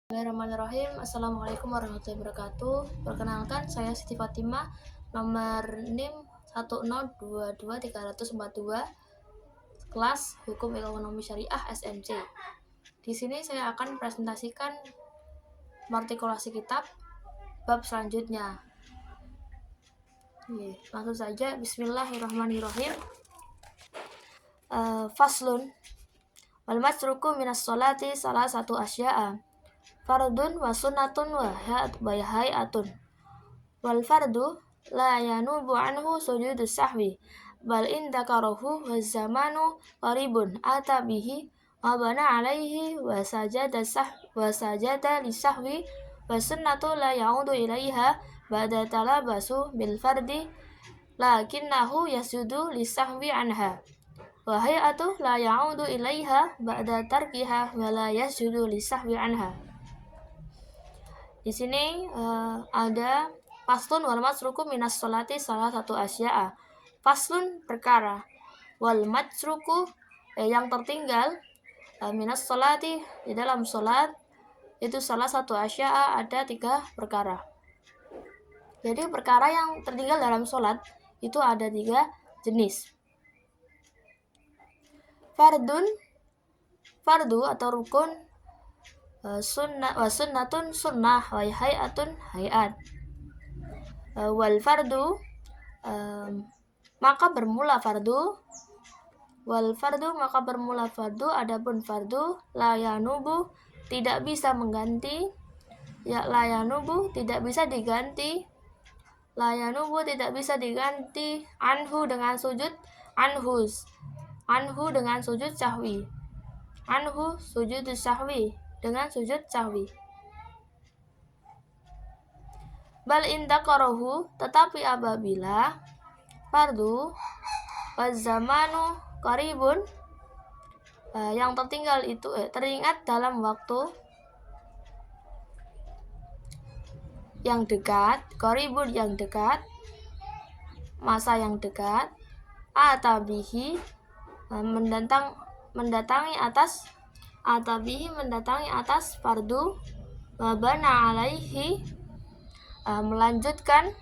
Bismillahirrahmanirrahim. Assalamualaikum warahmatullahi wabarakatuh. Perkenalkan, saya Siti Fatimah, nomor NIM 1022342, kelas Hukum Ekonomi Syariah SMC. Di sini saya akan presentasikan artikulasi kitab bab selanjutnya. Langsung saja, Bismillahirrahmanirrahim. Faslun wal masruku minas sholati salah satu asya'a fardun wa sunnatun wa hayatun. Wal fardu la yanubu anhu sujudus sahwi bal in dzakarahu wa zamanu qaribun ata bihi wa bana alaihi wa sajada lisahwi wa sunnatu la yaudu ilaiha ba'da talabasu bil fardi lakinnahu yasjudu lisahwi anha wa hayatu la yaudu ilaiha ba'da tarkiha wa la yasjudu lisahwi anha. Di sini ada faslun wal masruku minas sholati salah satu asya'a. Faslun perkara, wal masruku yang tertinggal minas sholati di dalam sholat itu salah satu asya'a, ada 3 perkara. Jadi perkara yang tertinggal dalam sholat itu ada 3 jenis. Fardu atau rukun, sunnatun sunnah, wa hayatun hayat. Wal fardu maka bermula fardu, adapun fardu la yanubu tidak bisa mengganti, tidak bisa diganti anhu dengan sujud sahwi. Bal indakarahu, tetapi apabila fardu wazamanu qaribun yang tertinggal itu teringat dalam waktu yang dekat, qaribun yang dekat, masa yang dekat, atabihi mendatangi atas fardu, wabana alaihi melanjutkan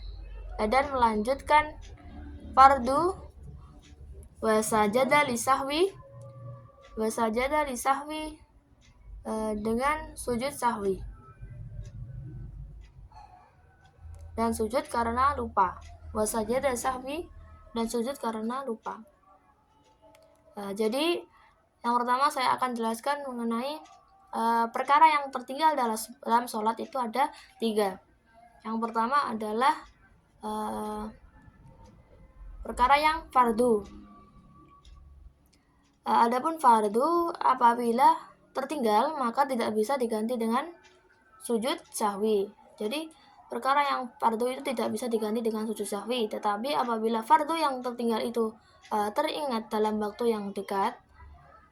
fardu, wasajada lisahwi dengan sujud sahwi dan sujud karena lupa. Jadi yang pertama saya akan jelaskan mengenai perkara yang tertinggal dalam sholat itu ada 3. Yang pertama adalah perkara yang fardu. Adapun fardu apabila tertinggal maka tidak bisa diganti dengan sujud sahwi. Jadi perkara yang fardu itu tidak bisa diganti dengan sujud sahwi, tetapi apabila fardu yang tertinggal itu teringat dalam waktu yang dekat,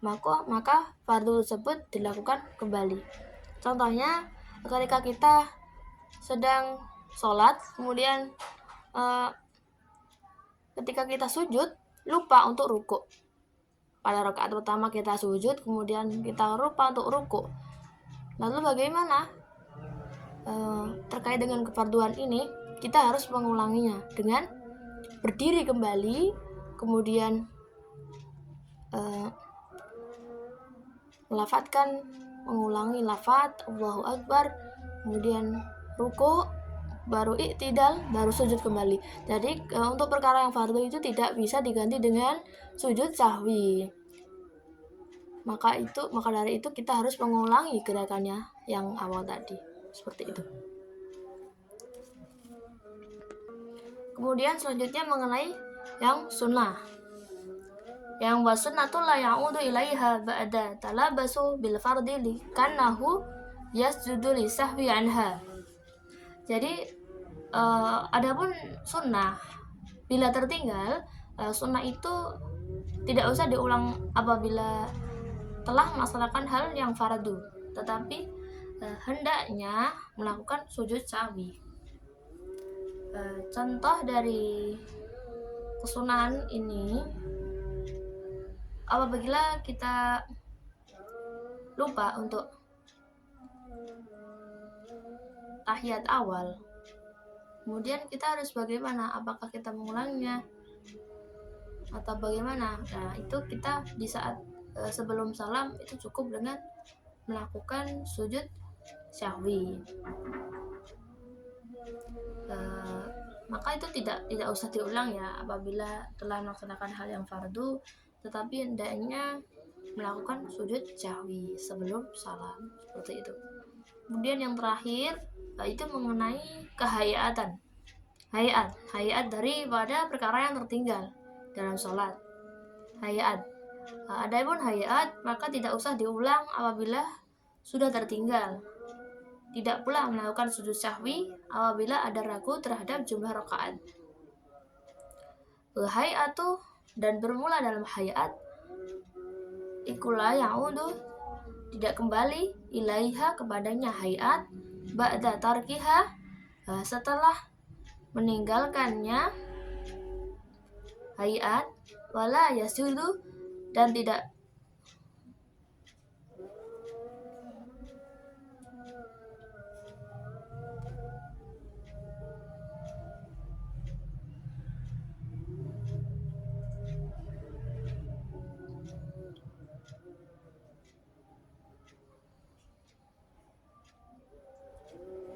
maka fardu tersebut dilakukan kembali. Contohnya ketika kita sedang sholat, kemudian ketika kita sujud lupa untuk ruku. Pada rakaat pertama kita sujud, kemudian kita lupa untuk ruku. Lalu bagaimana terkait dengan kefarduan ini? Kita harus mengulanginya dengan berdiri kembali, kemudian mengulangi lafaz Allahu Akbar, kemudian ruku, baru i'tidal, baru sujud kembali. Jadi untuk perkara yang fardu itu tidak bisa diganti dengan sujud sahwi. Maka dari itu kita harus mengulangi gerakannya yang awal tadi. Seperti itu. Kemudian selanjutnya mengenai yang sunnah. Yang wasunnatu la ya'udu ilaiha ba'da talabasu bil fardi likannahu yasjudu lisahwi anha. Jadi adapun sunnah bila tertinggal, sunnah itu tidak usah diulang apabila telah melaksanakan hal yang fardu, tetapi hendaknya melakukan sujud sahwi. Contoh dari kesunahan ini, apabila kita lupa untuk tahiyat awal, kemudian kita harus bagaimana? Apakah kita mengulanginya atau bagaimana? Nah, itu kita di saat sebelum salam itu cukup dengan melakukan sujud syahwi. Maka itu tidak usah diulang ya apabila telah melaksanakan hal yang fardu, tetapi hendaknya melakukan sujud syahwi sebelum salam, seperti itu. Kemudian yang terakhir itu mengenai kehayatan. Hayat daripada perkara yang tertinggal dalam sholat. Hayat. Adapun hayat maka tidak usah diulang apabila sudah tertinggal. Tidak pula melakukan sujud syahwi apabila ada ragu terhadap jumlah rakaat. Hayatu dan bermula dalam hayat ikulah ya'udu tidak kembali ilaiha kepadanya hayat ba'da tarkiha setelah meninggalkannya hayat wala yasudu dan tidak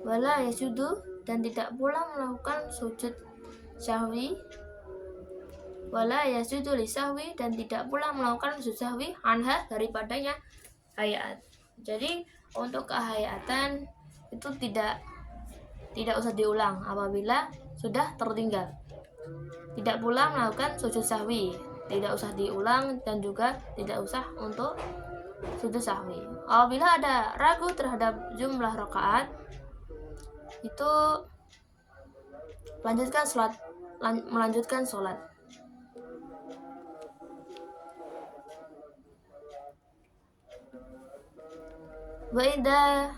wala yasudu dan tidak pula melakukan sujud syahwi wala yasudu li sahwi dan tidak pula melakukan sujud syahwi anha daripadanya hayat. Jadi untuk kehayatan itu tidak usah diulang apabila sudah tertinggal. Tidak pula melakukan sujud syahwi, tidak usah diulang dan juga tidak usah untuk sujud syahwi. Apabila ada ragu terhadap jumlah rakaat itu melanjutkan sholat. Wa idza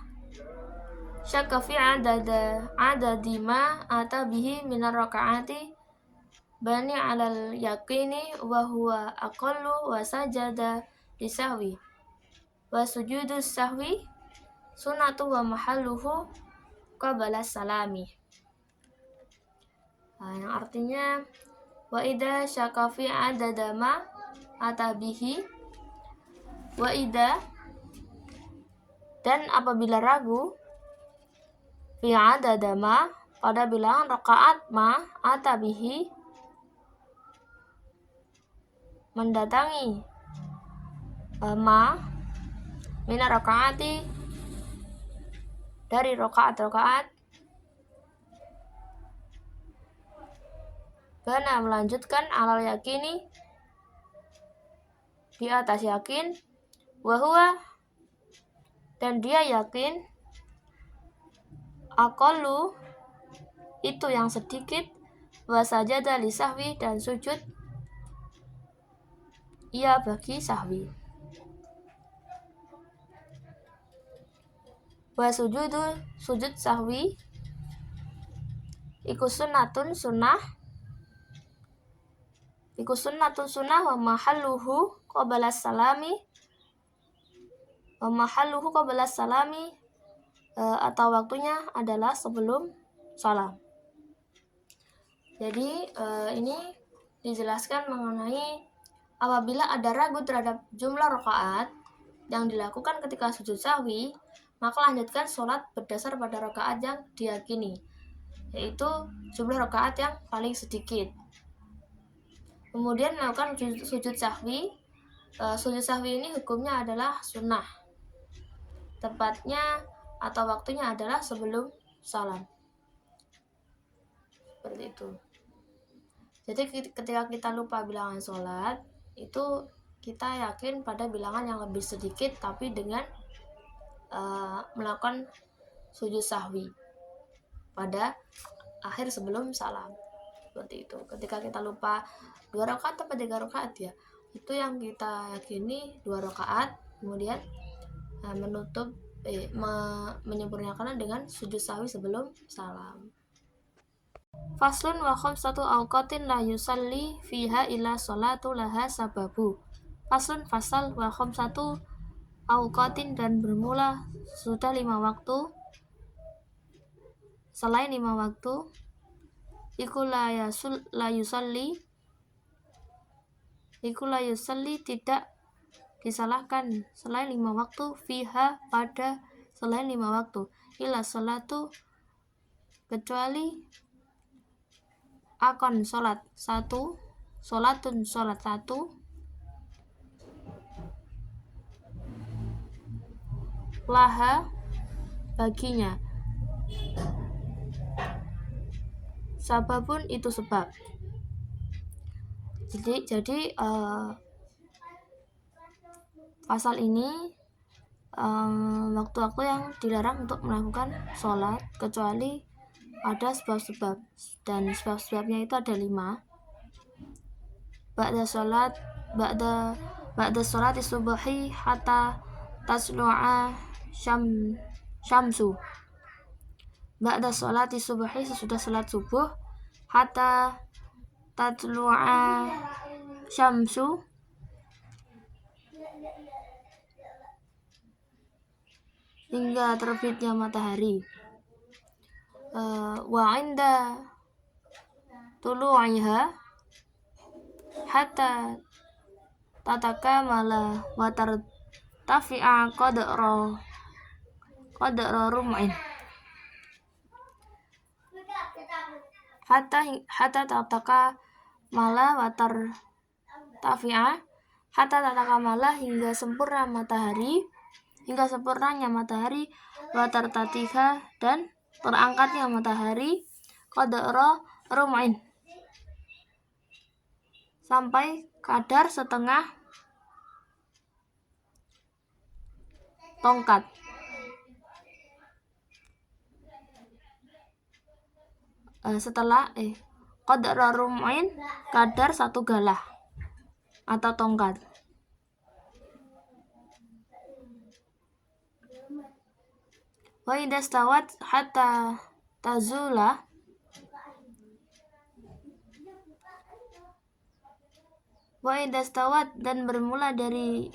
syakka fi adadi ma ata bihi min ar-raka'ati bani 'alal yaqini wa huwa aqallu wa sajada lisahwi wa sujudus sahwi sunnatu wa mahalluhu qabla salami. Yang artinya wa idza syakka fi adada ma ata bihi wa idza dan apabila ragu fi adada ma pada bilangan rakaat ma ata bihi mendatangi ma min rakaati dari rakaat karena melanjutkan alal yakini di atas yakin wahwa dan dia yakin aqallu itu yang sedikit wa sajada li sahwi dan sujud ia bagi sahwi wa sujud sahwi iku sunnatun sunnah wa mahalluhu qabla salami atau waktunya adalah sebelum salam. Jadi ini dijelaskan mengenai apabila ada ragu terhadap jumlah rakaat yang dilakukan ketika sujud sahwi, maka lanjutkan sholat berdasar pada rakaat yang diyakini, yaitu jumlah rakaat yang paling sedikit. Kemudian melakukan sujud sahwi. Sujud sahwi ini hukumnya adalah sunnah. Tepatnya atau waktunya adalah sebelum salam. Seperti itu. Jadi ketika kita lupa bilangan sholat, itu kita yakin pada bilangan yang lebih sedikit tapi dengan melakukan sujud sahwi pada akhir sebelum salam. Seperti itu. Ketika kita lupa 2 rakaat atau 3 rakaat ya, itu yang kita yakini 2 rakaat, kemudian menyempurnakannya dengan sujud sahwi sebelum salam. Faslun wa khamsatu awqatin la yusalli fiha illa sholatu laha sababu. Faslun fasal wa khamsatu awqatin dan bermula sudah 5 waktu selain 5 waktu iku la yusalli tidak disalahkan selain 5 waktu fiha pada selain 5 waktu illa sholatu kecuali akon sholatun sholat satu laha baginya sababun itu sebab. Jadi pasal ini waktu-waktu yang dilarang untuk melakukan sholat kecuali ada sebab-sebab, dan sebab-sebabnya itu ada 5. Ba'da sholat subuhi hatta taslu'a syamsu. Ba'da sholat subuhi sesudah sholat subuh hatta tatlu'a syamsu hingga terbitnya matahari. Wa 'inda tulu'iha hatta tatakamala wa tartafi'a qadra rum'in. Hatta tatakamala wa tartafi'a hatta tatakamala hingga sempurnanya matahari wa tartatiha dan terangkatnya matahari qadra rum'in sampai kadar setengah tongkat. Qadra rum'in kadar 1 galah atau tongkat. Wa idza stawat hatta tazula dan bermula dari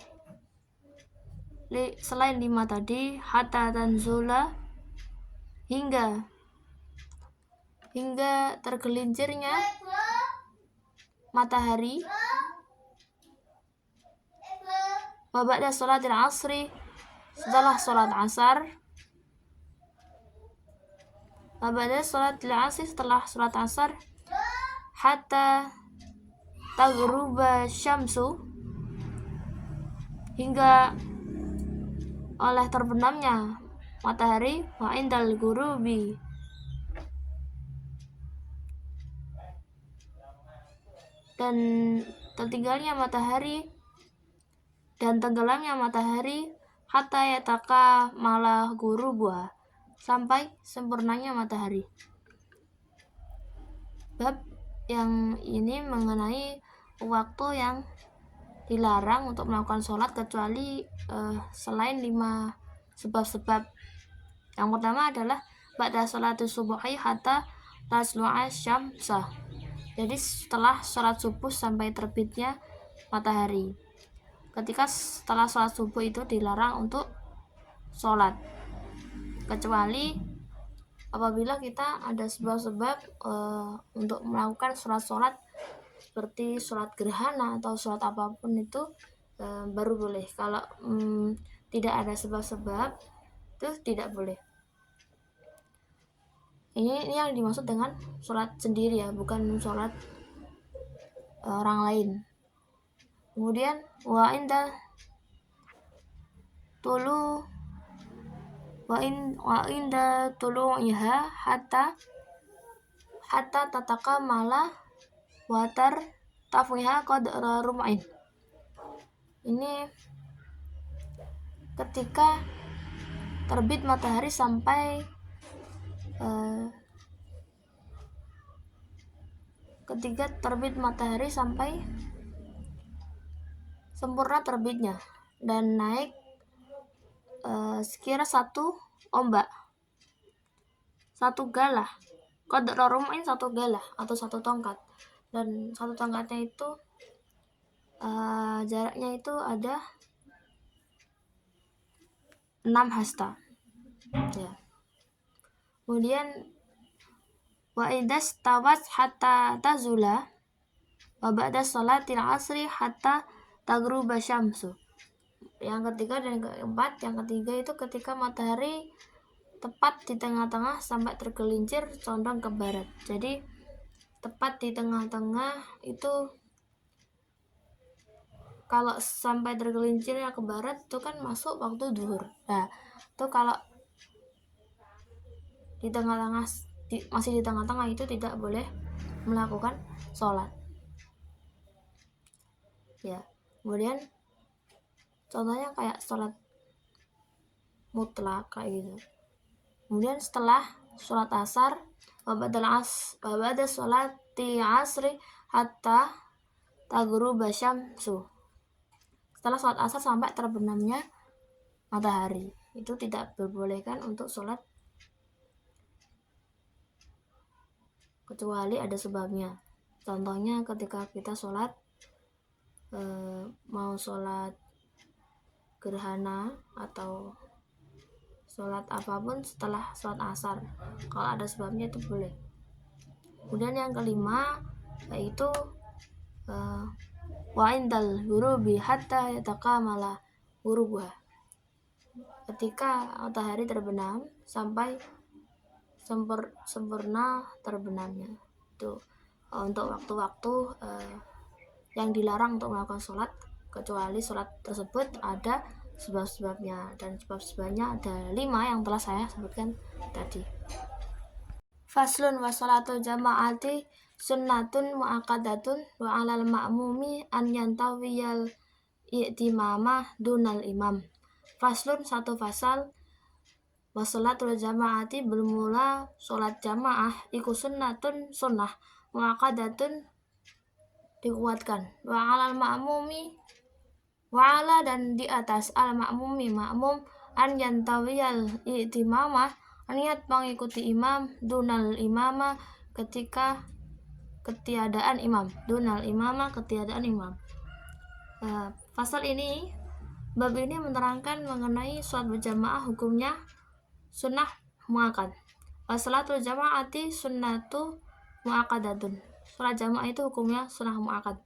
selain 5 tadi hatta tanzula hingga tergelincirnya matahari. Wa ba'da sholatil asri setelah sholat asar. Setelah sholat asar hatta taghruba syamsu hingga oleh terbenamnya matahari. Wa indal ghurubi dan tertinggalnya matahari dan tenggelamnya matahari hatta yataka malah ghurubuha sampai sempurnanya matahari. Bab yang ini mengenai waktu yang dilarang untuk melakukan sholat kecuali selain 5 sebab-sebab. Yang pertama adalah ba'da sholatus subuhi hatta taslu'a syamsa. Jadi setelah sholat subuh sampai terbitnya matahari. Ketika setelah sholat subuh itu dilarang untuk sholat kecuali apabila kita ada sebab-sebab untuk melakukan sholat seperti sholat gerhana atau sholat apapun itu baru boleh. Kalau tidak ada sebab-sebab itu tidak boleh. Ini yang dimaksud dengan sholat sendiri ya, bukan sholat orang lain. Kemudian wa inda tulu'iha hatta tatakamala wa tartafiha qadra rum'in. Ini ketika terbit matahari sampai sempurna terbitnya dan naik sekira 1 ombak, 1 galah. Qadra rum'in 1 galah atau 1 tongkat, dan 1 tongkatnya itu jaraknya itu ada 6 hasta ya. Kemudian wa idas tawat hatta tazula wa ba'da sholatil asri hatta taghruba syamsu. Yang ketiga dan keempat, yang ketiga itu ketika matahari tepat di tengah-tengah sampai tergelincir condong ke barat. Jadi tepat di tengah-tengah itu kalau sampai tergelincirnya ke barat itu kan masuk waktu zuhur. Nah, itu kalau di tengah-tengah masih di tengah-tengah itu tidak boleh melakukan sholat. Ya, kemudian contohnya kayak sholat mutlak kayak gitu. Kemudian setelah sholat asar, wabada sholati asri hatta taghruba syamsu. Setelah sholat asar sampai terbenamnya matahari, itu tidak diperbolehkan untuk sholat kecuali ada sebabnya. Contohnya ketika kita sholat mau sholat gerhana atau sholat apapun setelah sholat asar, kalau ada sebabnya itu boleh. Kemudian yang kelima yaitu wa indal ghurubi hatta yatakamala ghurubuha, ketika matahari terbenam sampai sempurna terbenamnya. Itu untuk waktu-waktu yang dilarang untuk melakukan sholat, kecuali sholat tersebut ada sebab-sebabnya, dan sebab-sebabnya ada 5 yang telah saya sebutkan tadi. Faslun wa sholatu jama'ati sunnatun mu'akkadatun wa alal ma'mumi an yantawiyal i'timama dunal imam. Faslun, satu fasal, wa sholatul jama'ati bermula sholat jamaah iku sunnatun sunnah mu'akkadatun dikuatkan, wa alal ma'mumi wa ala dan di atas al ma'mumi ma'mum an yantawiyal i'timamah niat mengikuti imam dunal imama ketika ketiadaan imam, dunal imama ketiadaan imam. Pasal ini, bab ini menerangkan mengenai sholat berjamaah hukumnya sunnah muakkad. Sholatul jamaati sunnatu muakkadatun. Sholat jamaah itu hukumnya sunnah muakkad.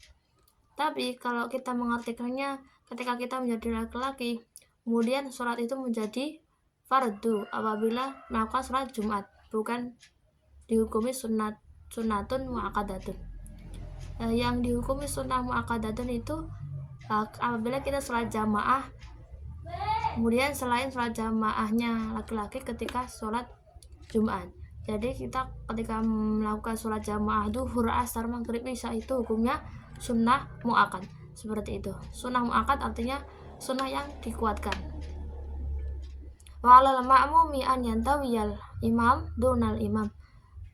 Tapi kalau kita mengartikannya, ketika kita menjadi laki-laki, kemudian sholat itu menjadi fardu apabila melakukan sholat Jumat, bukan dihukumi sunnatun muakkadatun. Yang dihukumi sunnah muakkadatun itu apabila kita sholat jamaah, kemudian selain sholat jamaahnya laki-laki ketika sholat Jumat. Jadi kita ketika melakukan sholat jamaah duhur, asar, maghrib, isya itu hukumnya sunnah muakkad. Seperti itu. Sunnah muakkad artinya sunnah yang dikuatkan. Wa alal ma'mumi an yantawiyal imam dunal imam.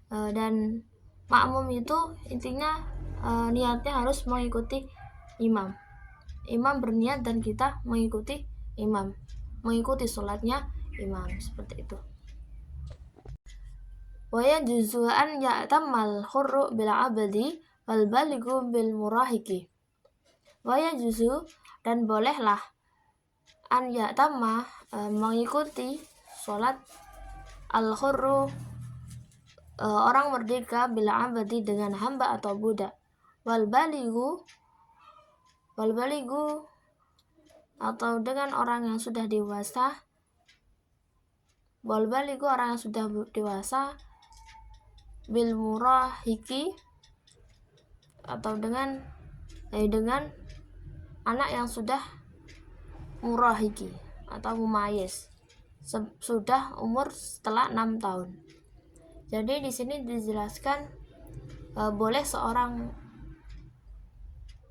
Dan makmum itu intinya niatnya harus mengikuti imam. Imam berniat dan kita mengikuti imam, mengikuti sholatnya imam, seperti itu. Wa yajuzu an ya'tammal hurru bil abdi wal balighu bil murahiki. Wa yajuzu dan bolehlah an ya'tamma mengikuti sholat al hurru orang merdeka bil abdi dengan hamba atau budak, wal balighu atau dengan orang yang sudah dewasa, wal balighu orang yang sudah dewasa, bil murahiki atau dengan anak yang sudah murahiki atau mumayyiz, sudah umur setelah 6 tahun. Jadi di sini dijelaskan boleh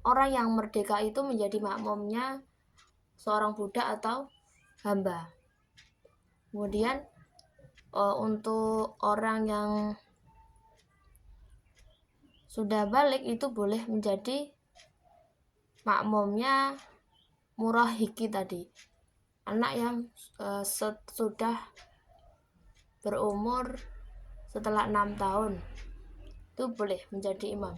orang yang merdeka itu menjadi makmumnya seorang budak atau hamba. Kemudian untuk orang yang sudah balik itu boleh menjadi makmumnya murahiki tadi, anak yang sudah berumur setelah 6 tahun itu boleh menjadi imam,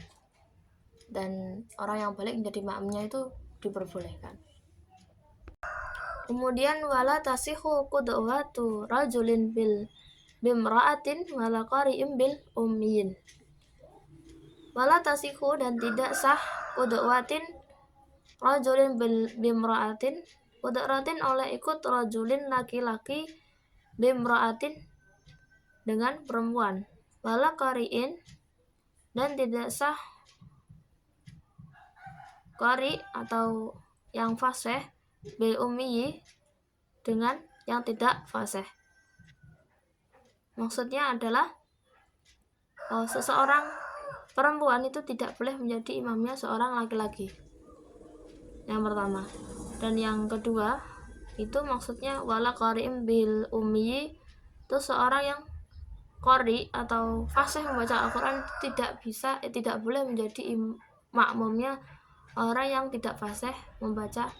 dan orang yang balik menjadi makmumnya itu diperbolehkan. Kemudian wala tasihu qudwatu rajulin bil bimra'atin wala qari'in bil ummiyin. Wala tasihu dan tidak sah udwatin rajulin bimra'atin oleh ikut rajulin laki-laki bimra'atin dengan perempuan. Wala qari'in dan tidak sah qari atau yang fasih bil ummiyi dengan yang tidak fasih. Maksudnya adalah seseorang perempuan itu tidak boleh menjadi imamnya seorang laki-laki. Yang pertama. Dan yang kedua, itu maksudnya wala qari'in bil ummiyi, itu seorang yang qari atau fasih membaca Al-Qur'an tidak boleh menjadi makmumnya orang yang tidak fasih membaca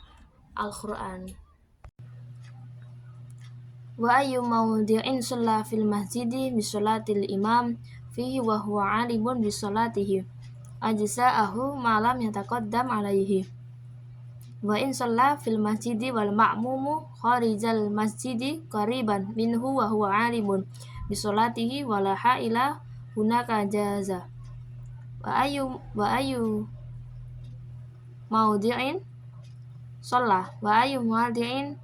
Al-Qur'an. Wa ayyu mawdi'in shalla fil masjidi bi sholatil imam fihi wa huwa 'alimun bi sholatihi ajza'ahu ma lam yataqaddam alaihi. Wa in shalla fil masjidi wal ma'mumu kharijal masjidi qariban minhu wa huwa 'alimun bi sholatihi wa la ha'ila hunaka jaza. Wa ayyu mawdi'in shalla wa ayyu mawdi'in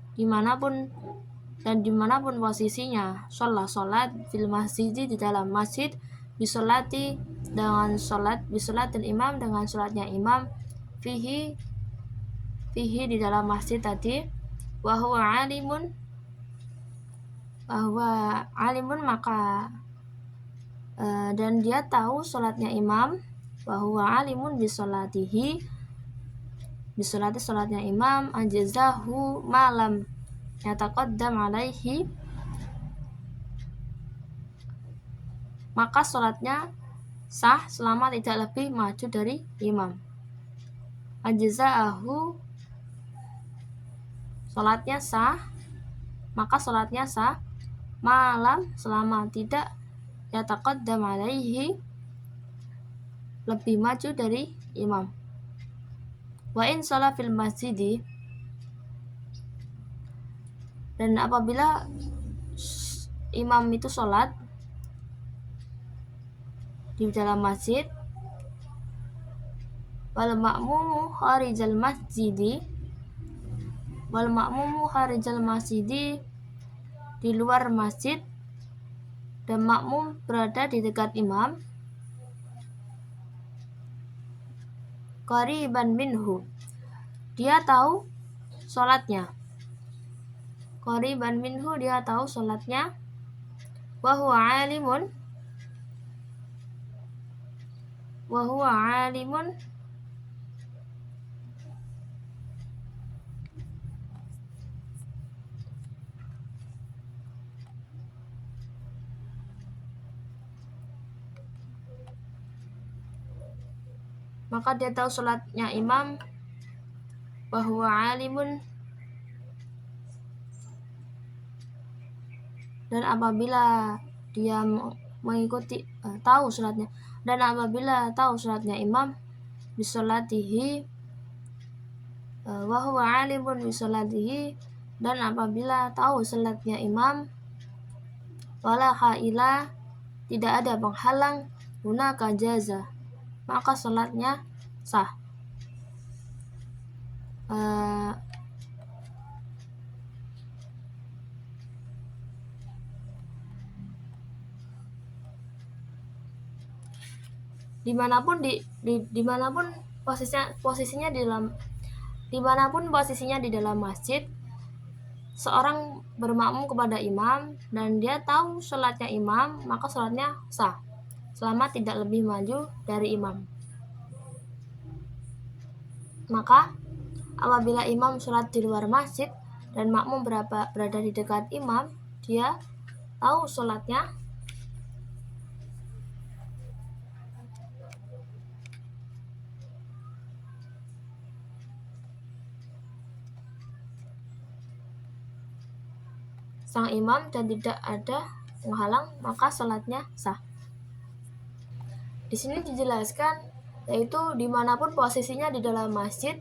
dimanapun posisinya sholat fil masjid di dalam masjid bisolati dengan sholat bisolatil imam dengan sholatnya imam fihi di dalam masjid tadi wa huwa alimun maka dan dia tahu sholatnya imam wa huwa alimun bisolatihi bisolati sholatnya imam ajazahu malam yataqaddam alaihi, maka sholatnya sah selama tidak lebih maju dari imam. Ajza'ahu, sholatnya sah, maka sholatnya sah malam selama tidak yataqaddam alaihi, lebih maju dari imam. Wa in sholat fil masjidi, dan apabila imam itu sholat di dalam masjid wal ma'mumu kharijal masjidi di luar masjid dan makmum berada di dekat imam qariban minhu, dia tahu sholatnya wa huwa alimun maka dia tahu sholatnya imam wa huwa alimun, dan apabila dia mengikuti tahu sholatnya imam bisolatihi wa huwa alimun bisolatihi, dan apabila tahu sholatnya imam wala ha'ila, tidak ada penghalang hunaka jaza, maka sholatnya sah. Dimanapun posisinya di dalam masjid, seorang bermakmum kepada imam dan dia tahu sholatnya imam, maka sholatnya sah selama tidak lebih maju dari imam. Maka apabila imam sholat di luar masjid dan makmum berada di dekat imam, dia tahu sholatnya sang imam dan tidak ada penghalang, maka sholatnya sah. Di sini dijelaskan yaitu dimanapun posisinya di dalam masjid,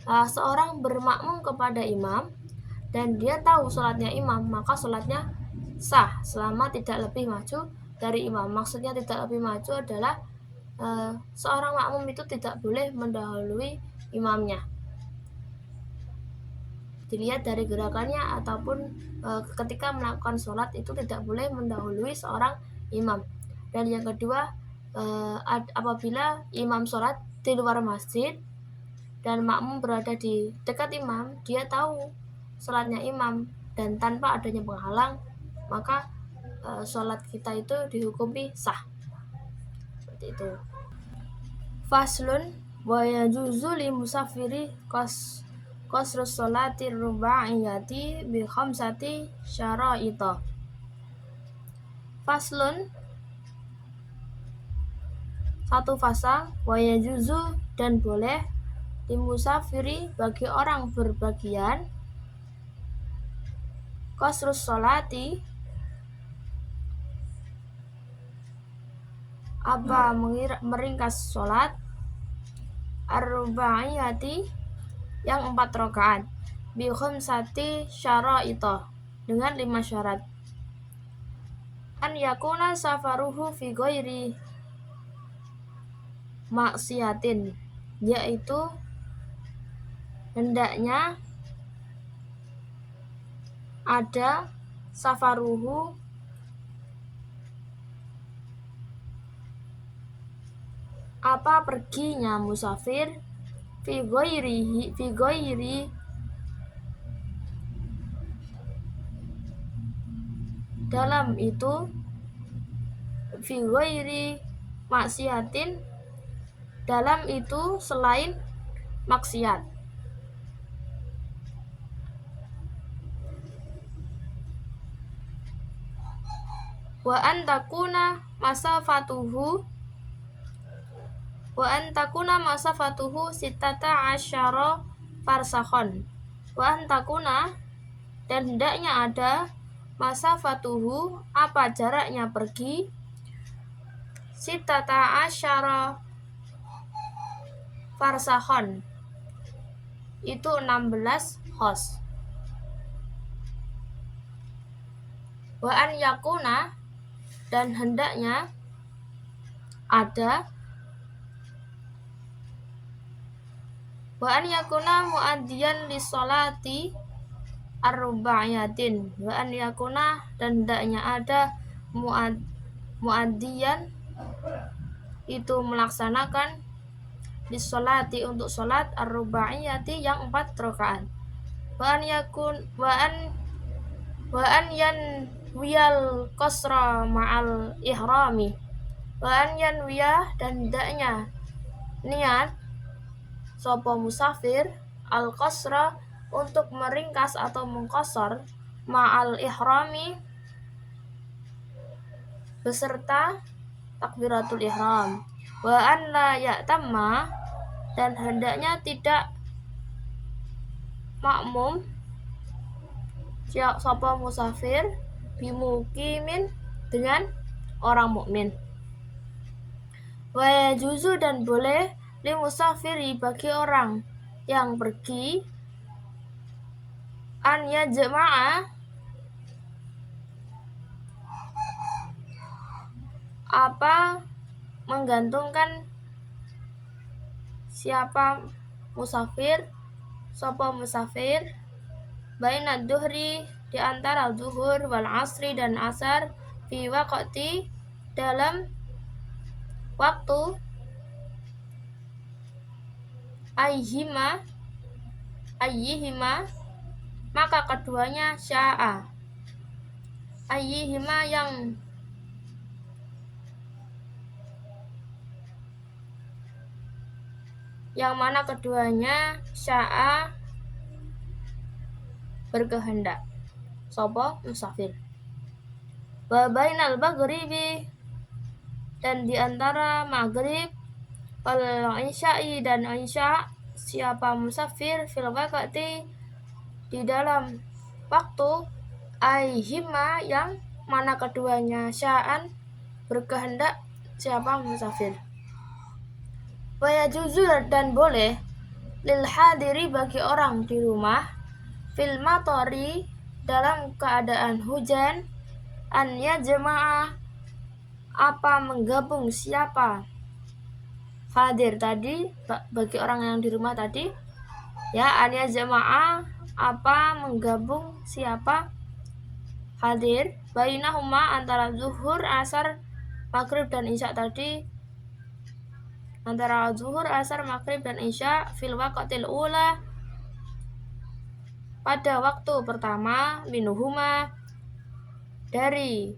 seorang bermakmum kepada imam dan dia tahu sholatnya imam, maka sholatnya sah selama tidak lebih maju dari imam. Maksudnya tidak lebih maju adalah seorang makmum itu tidak boleh mendahului imamnya. Dilihat dari gerakannya ataupun ketika melakukan sholat itu tidak boleh mendahului seorang imam. Dan yang kedua, apabila imam sholat di luar masjid dan makmum berada di dekat imam, dia tahu sholatnya imam dan tanpa adanya penghalang, maka sholat kita itu dihukumi sah. Seperti itu. Faslun wa yajuzu li musafiri qasrus sholati rubaiyati bi khamsati syara'ita. Faslun, satu fasal, wa yajuzu dan boleh li musafiri bagi orang berbagian qasrus sholati apa meringkas sholat ar-rubaiyati yang 4 rakaat bi khamsati syara'ita dengan 5 syarat. An yakuna safaruhu fi ghairi maksiatin, yaitu hendaknya ada safaruhu apa perginya musafir fi ghairi dalam itu fi ghairi maksiatin dalam itu selain maksiat. Wa an takuna masafatuhu sittata asyara farsakhon. Wa an takuna dan hendaknya ada masafatuhu apa jaraknya pergi sittata asyara farsakhon itu 16 khos. Wa an yakuna dan hendaknya ada wa an yakuna muaddiyan li sholati ar-ruba'iyatin. Wa an yakuna dan hendaknya ada muaddiyan itu melaksanakan li sholati untuk sholat ar-rubaiyati yang 4 rakaat. Wa an yanwiyal qasra ma'al ihrami. Wa an yanwiyah dan hendaknya niat sapa musafir al qasra untuk meringkas atau mengqasar ma'al ihrami beserta takbiratul ihram. Wa an la ya'tamma dan hendaknya tidak makmum sapa musafir bimukimin dengan orang mukmin. Wa yajuzu dan boleh li musafiri bagi orang yang pergi an yajma'a apa menggantungkan siapa musafir sapa musafir bainad duhri di antara zuhur wal asri dan asar fi waqti dalam waktu ayyihima maka keduanya sya'a ayyihima yang mana keduanya sya'a berkehendak sapa musafir. Wa bainal maghribi dan di antara maghrib wal isya'i dan isya siapa musafir fil waqti di dalam waktu aihima yang mana keduanya sya'an berkehendak siapa musafir. Wa yajuzu dan boleh lil hadiri bagi orang di rumah fil matori dalam keadaan hujan an yajma'a, apa menggabung siapa, hadir tadi bagi orang yang di rumah tadi ya, an yajma'a, apa menggabung siapa, hadir, bainahuma, antara zuhur, asar, maghrib dan isya tadi, antara zuhur, asar, maghrib dan isya, fil waqtil ula, pada waktu pertama, minuhuma, dari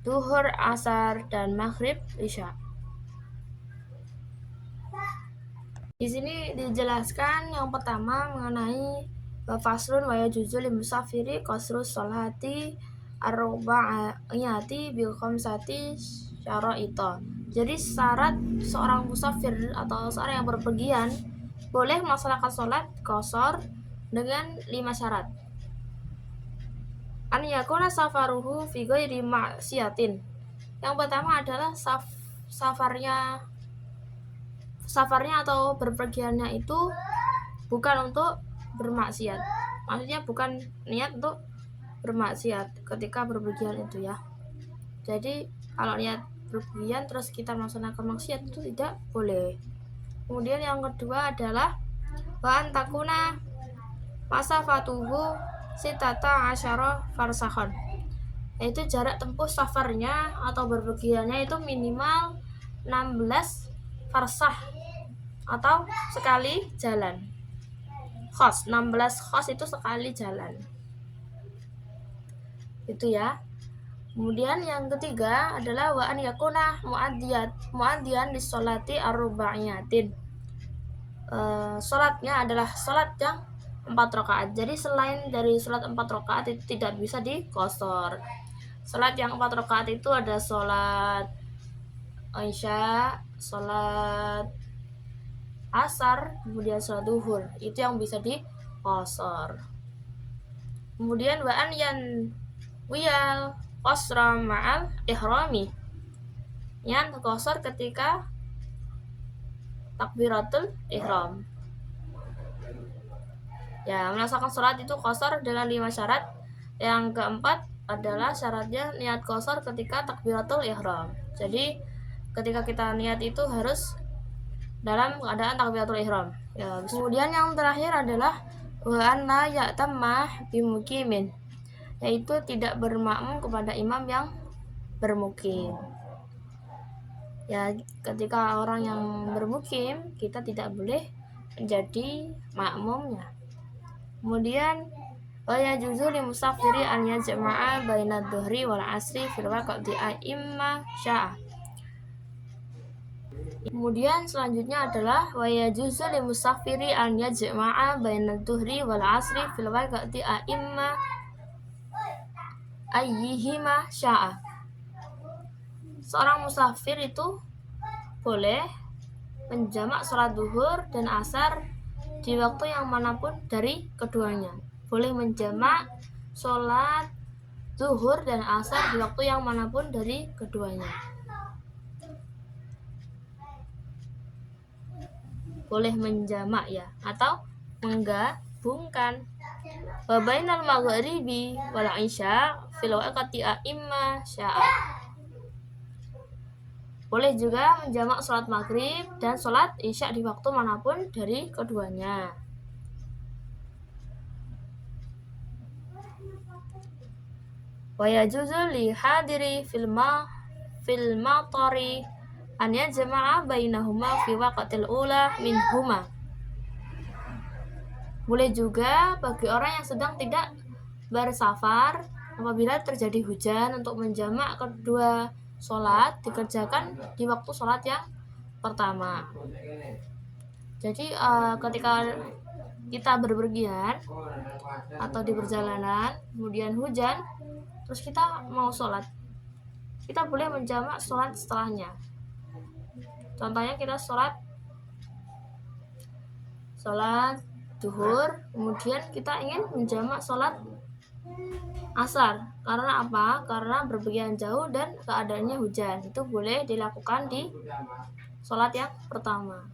zuhur, asar dan maghrib, isya. Di sini dijelaskan yang pertama mengenai faslun wa yajuzu lil musafiri qasrus sholati arba'iyati bi khamsati syara'ita. Jadi syarat seorang musafir atau seorang yang berpergian boleh melaksanakan sholat qasar dengan 5 syarat. An yakuna safaruhu fi ghairi ma'siyatin. Yang pertama adalah safarnya atau berpergiannya itu bukan untuk bermaksiat. Maksudnya bukan niat untuk bermaksiat ketika berpergian itu ya. Jadi kalau niat berpergian terus kita melaksanakan maksiat itu tidak boleh. Kemudian yang kedua adalah wa antakuna masafatuhu sitata asyara farsakhon, yaitu jarak tempuh safarnya atau berpergiannya itu minimal 16 farsah atau sekali jalan. Khos 16 khos itu sekali jalan. Itu ya. Kemudian yang ketiga adalah wa an yakuna muaddiyan lis sholati arba'iyyatin. Salatnya adalah salat yang 4 rakaat. Jadi selain dari salat 4 rakaat itu tidak bisa diqashar. Salat yang 4 rakaat itu ada salat isya, salat asar, kemudian salat duhur. Itu yang bisa diqashar. Kemudian wa an yanwiyal qasra ma'al ihrami. Yang qashar ketika takbiratul ihram. Ya, melaksanakan sholat itu qashar dengan 5 syarat. Yang keempat adalah syaratnya niat qashar ketika takbiratul ihram. Jadi ketika kita niat itu harus dalam keadaan takbiratul ihram. Ya, kemudian yang terakhir adalah wa an la ya'tamma bimuqimin, yaitu tidak bermakmum kepada imam yang bermukim. Ya, ketika orang yang bermukim kita tidak boleh menjadi makmumnya. Kemudian wa yajuzu lil musafiri an yajma'a bainadz dhuhri wal 'asri fil waqti a'imma sya'a. Kemudian selanjutnya adalah wa yajuzu lil musafiri an yajma'a bainadz dhuhri wal 'asri fil waqti a'imma ayyihima sya'a. Seorang musafir itu boleh menjamak sholat duhur dan asar di waktu yang manapun dari keduanya. Boleh menjamak sholat zuhur dan asar di waktu yang manapun dari keduanya. Boleh menjamak ya, atau menggabungkan. Wa bainal maghribi wal isya fil waqti a'imma sya'a. Boleh juga menjamak sholat maghrib dan sholat isya di waktu manapun dari keduanya. Wa yajuzu li hadiri fil matari an yajma'a bainahuma fi waqtil ula minhuma. Boleh juga bagi orang yang sedang tidak bersafar apabila terjadi hujan untuk menjamak kedua sholat dikerjakan di waktu sholat yang pertama. Jadi ketika kita berpergian atau di perjalanan kemudian hujan terus kita mau sholat, kita boleh menjamak sholat setelahnya. Contohnya kita sholat duhur, kemudian kita ingin menjamak sholat asar. Karena apa? Karena berpergian jauh dan keadaannya hujan. Itu boleh dilakukan di sholat yang pertama.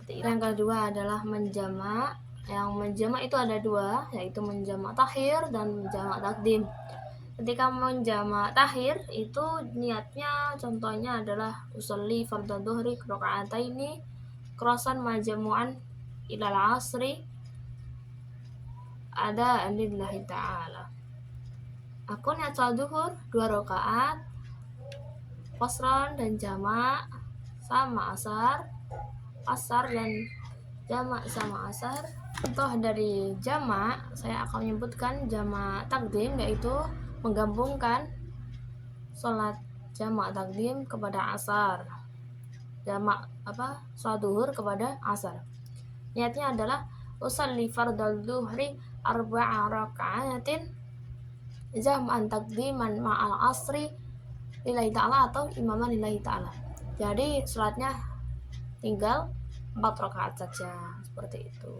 Yang kedua adalah menjamak. Yang menjamak itu ada dua, yaitu menjamak takhir dan menjamak takdim. Ketika menjamak takhir itu niatnya contohnya adalah usolli fardhu dhuhri raka'ataini krosan majamu'an ilal asri ada lillahi ta'ala. Aku niat sholat zuhur 2 rakaat qasran dan jamak sama asar dan jamak sama asar. Contoh dari jamak saya akan menyebutkan jamak takdim, yaitu menggabungkan sholat jamak takdim kepada asar, jamak sholat duhur kepada asar. Niatnya adalah usalli fardal duhri arba'a raka'atin jam'an takdiman ma'al asri lillahi ta'ala atau imaman lillahi ta'ala. Jadi sholatnya tinggal 4 rakaat saja, seperti itu.